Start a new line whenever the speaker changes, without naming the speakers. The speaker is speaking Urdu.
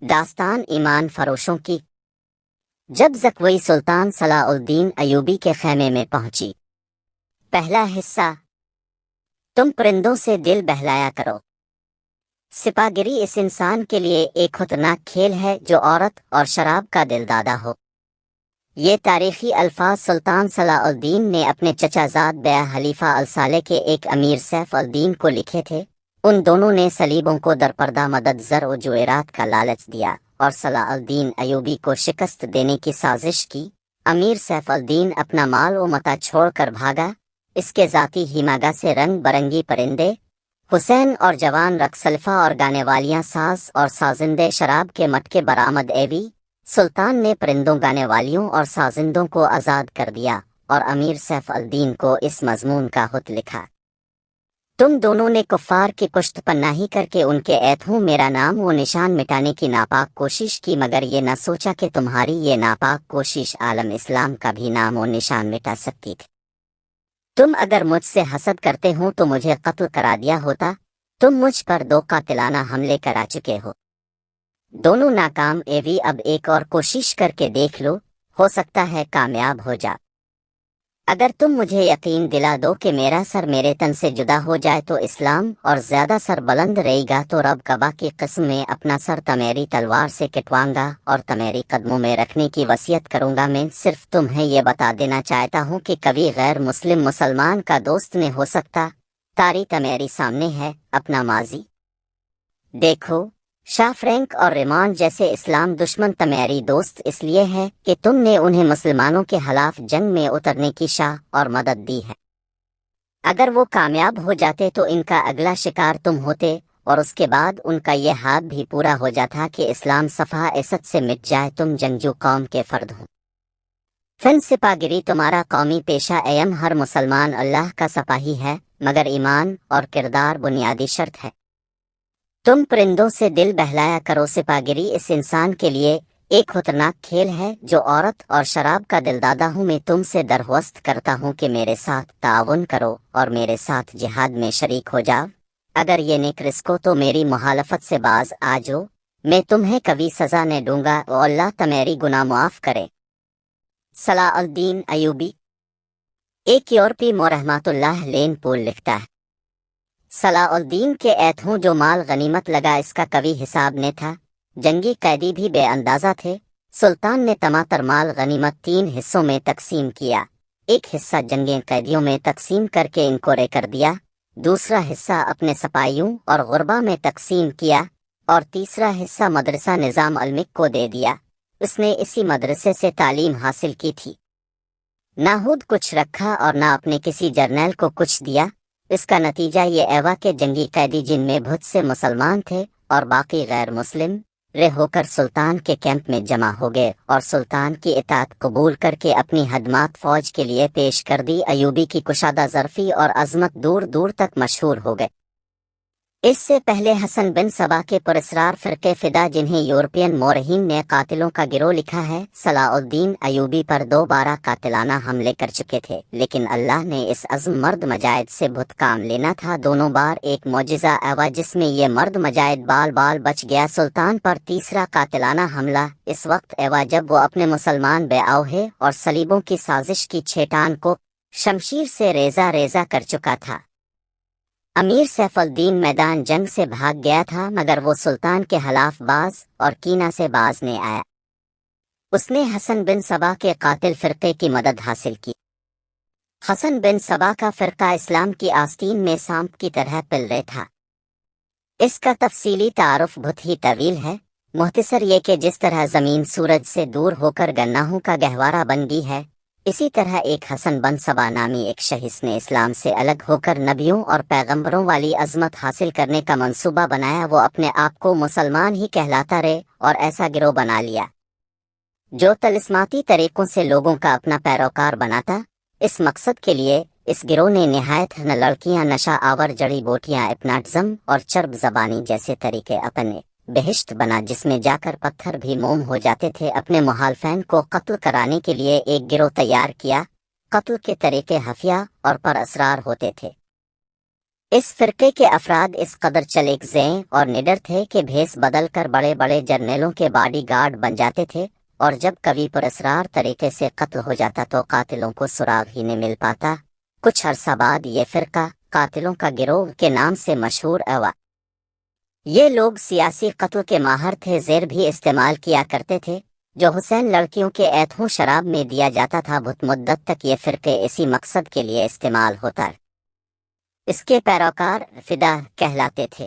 داستان ایمان فروشوں کی۔ جب زکوی سلطان صلاح الدین ایوبی کے خیمے میں پہنچی۔ پہلا حصہ، تم پرندوں سے دل بہلایا کرو۔ سپاگری اس انسان کے لیے ایک خطرناک کھیل ہے جو عورت اور شراب کا دل دادا ہو۔ یہ تاریخی الفاظ سلطان صلاح الدین نے اپنے چچا زاد بیع حلیفہ الصالح کے ایک امیر سیف الدین کو لکھے تھے۔ ان دونوں نے صلیبوں کو درپردہ مدد زر و جویرات کا لالچ دیا اور صلاح الدین ایوبی کو شکست دینے کی سازش کی۔ امیر سیف الدین اپنا مال و متاع چھوڑ کر بھاگا۔ اس کے ذاتی ہیماگا سے رنگ برنگی پرندے، حسین اور جوان رقصلفہ اور گانے والیاں ساز اور سازندے شراب کے مٹکے برآمد ایوی۔ سلطان نے پرندوں گانے والیوں اور سازندوں کو آزاد کر دیا اور امیر سیف الدین کو اس مضمون کا خط لکھا: تم دونوں نے کفار کی پشت پناہی کر کے ان کے ایتھوں میرا نام و نشان مٹانے کی ناپاک کوشش کی، مگر یہ نہ سوچا کہ تمہاری یہ ناپاک کوشش عالم اسلام کا بھی نام و نشان مٹا سکتی تھی۔ تم اگر مجھ سے حسد کرتے ہو تو مجھے قتل کرا دیا ہوتا۔ تم مجھ پر 2 قاتلانہ حملے کرا چکے ہو، دونوں ناکام ایوی۔ اب ایک اور کوشش کر کے دیکھ لو، ہو سکتا ہے کامیاب ہو جا۔ اگر تم مجھے یقین دلا دو کہ میرا سر میرے تن سے جدا ہو جائے تو اسلام اور زیادہ سر بلند رہے گا، تو رب کعبہ کی قسم میں اپنا سر تمیری تلوار سے کٹواؤں گا اور تمیری قدموں میں رکھنے کی وصیت کروں گا۔ میں صرف تمہیں یہ بتا دینا چاہتا ہوں کہ کبھی غیر مسلم مسلمان کا دوست نہیں ہو سکتا۔ تاریخ تمیری سامنے ہے، اپنا ماضی دیکھو۔ شاہ فرینک اور ریمان جیسے اسلام دشمن تمیری دوست اس لیے ہے کہ تم نے انہیں مسلمانوں کے خلاف جنگ میں اترنے کی شاہ اور مدد دی ہے۔ اگر وہ کامیاب ہو جاتے تو ان کا اگلا شکار تم ہوتے، اور اس کے بعد ان کا یہ ہاتھ بھی پورا ہو جاتا کہ اسلام صفحہ اسد سے مٹ جائے۔ تم جنگجو قوم کے فرد ہو۔ فن سپاگری تمہارا قومی پیشہ ایم۔ ہر مسلمان اللہ کا سپاہی ہے، مگر ایمان اور کردار بنیادی شرط ہے۔ تم پرندوں سے دل بہلایا کرو۔ سپاگری اس انسان کے لیے ایک خطرناک کھیل ہے جو عورت اور شراب کا دل دادا ہوں۔ میں تم سے درخواست کرتا ہوں کہ میرے ساتھ تعاون کرو اور میرے ساتھ جہاد میں شریک ہو جاؤ۔ اگر یہ نیک رزق تو میری مخالفت سے باز آ جاؤ، میں تمہیں کبھی سزا نہ دوں گا اور اللہ تمہاری گناہ معاف کرے۔ صلاح الدین ایوبی۔ ایک یورپی رحمۃ اللہ لین پول لکھتا ہے: صلاح الدین کے ایتھوں جو مال غنیمت لگا اس کا کبھی حساب نہ تھا۔ جنگی قیدی بھی بے اندازہ تھے۔ سلطان نے تماتر مال غنیمت 3 حصوں میں تقسیم کیا۔ ایک حصہ جنگی قیدیوں میں تقسیم کر کے ان کو رے کر دیا، دوسرا حصہ اپنے سپاہیوں اور غربا میں تقسیم کیا، اور تیسرا حصہ مدرسہ نظام الملک کو دے دیا۔ اس نے اسی مدرسے سے تعلیم حاصل کی تھی۔ نہ خود کچھ رکھا اور نہ اپنے کسی جرنیل کو کچھ دیا۔ اس کا نتیجہ یہ ایوا کہ جنگی قیدی جن میں بہت سے مسلمان تھے اور باقی غیر مسلم رہ ہو کر سلطان کے کیمپ میں جمع ہو گئے اور سلطان کی اطاعت قبول کر کے اپنی خدمات فوج کے لیے پیش کر دی۔ ایوبی کی کشادہ ظرفی اور عظمت دور دور تک مشہور ہو گئے۔ اس سے پہلے حسن بن صبا کے پراسرار فرقے فدا، جنہیں یورپین مورخین نے قاتلوں کا گروہ لکھا ہے، صلاح الدین ایوبی پر 2 بار قاتلانہ حملے کر چکے تھے، لیکن اللہ نے اس عظم مرد مجاہد سے بہت کام لینا تھا۔ دونوں بار ایک معجزہ ایوا جس میں یہ مرد مجاہد بال بال بچ گیا۔ سلطان پر تیسرا قاتلانہ حملہ اس وقت ایوا جب وہ اپنے مسلمان بیعوہے اور صلیبوں کی سازش کی چھیٹان کو شمشیر سے ریزہ ریزہ کر چکا تھا۔ امیر سیف الدین میدان جنگ سے بھاگ گیا تھا، مگر وہ سلطان کے خلاف باز اور کینہ سے باز نے آیا۔ اس نے حسن بن صبا کے قاتل فرقے کی مدد حاصل کی۔ حسن بن صبا کا فرقہ اسلام کی آستین میں سانپ کی طرح پل رہا تھا۔ اس کا تفصیلی تعارف بہت ہی طویل ہے۔ مختصر یہ کہ جس طرح زمین سورج سے دور ہو کر گناہوں کا گہوارہ بن گئی ہے، اسی طرح ایک حسن بن صبا نامی ایک شخص نے اسلام سے الگ ہو کر نبیوں اور پیغمبروں والی عظمت حاصل کرنے کا منصوبہ بنایا۔ وہ اپنے آپ کو مسلمان ہی کہلاتا رہے اور ایسا گروہ بنا لیا جو طلسماتی طریقوں سے لوگوں کا اپنا پیروکار بناتا۔ اس مقصد کے لیے اس گروہ نے نہایت نہ لڑکیاں، نشہ آور جڑی بوٹیاں، ہپناٹزم اور چرب زبانی جیسے طریقے اپنے بہشت بنا، جس میں جا کر پتھر بھی موم ہو جاتے تھے۔ اپنے مخالفین کو قتل کرانے کے لیے ایک گروہ تیار کیا۔ قتل کے طریقے خفیہ اور پر اسرار ہوتے تھے۔ اس فرقے کے افراد اس قدر چلیک زیں اور نڈر تھے کہ بھیس بدل کر بڑے بڑے جرنیلوں کے باڈی گارڈ بن جاتے تھے، اور جب کبھی پراسرار طریقے سے قتل ہو جاتا تو قاتلوں کو سراغ ہی نہیں مل پاتا۔ کچھ عرصہ بعد یہ فرقہ قاتلوں کا گروہ کے نام سے مشہور ہوا۔ یہ لوگ سیاسی قتل کے ماہر تھے، زہر بھی استعمال کیا کرتے تھے جو حسین لڑکیوں کے ایتھوں شراب میں دیا جاتا تھا۔ بہت مدت تک یہ فرقے اسی مقصد کے لیے استعمال ہوتا ہے۔ اس کے پیروکار فدا کہلاتے تھے۔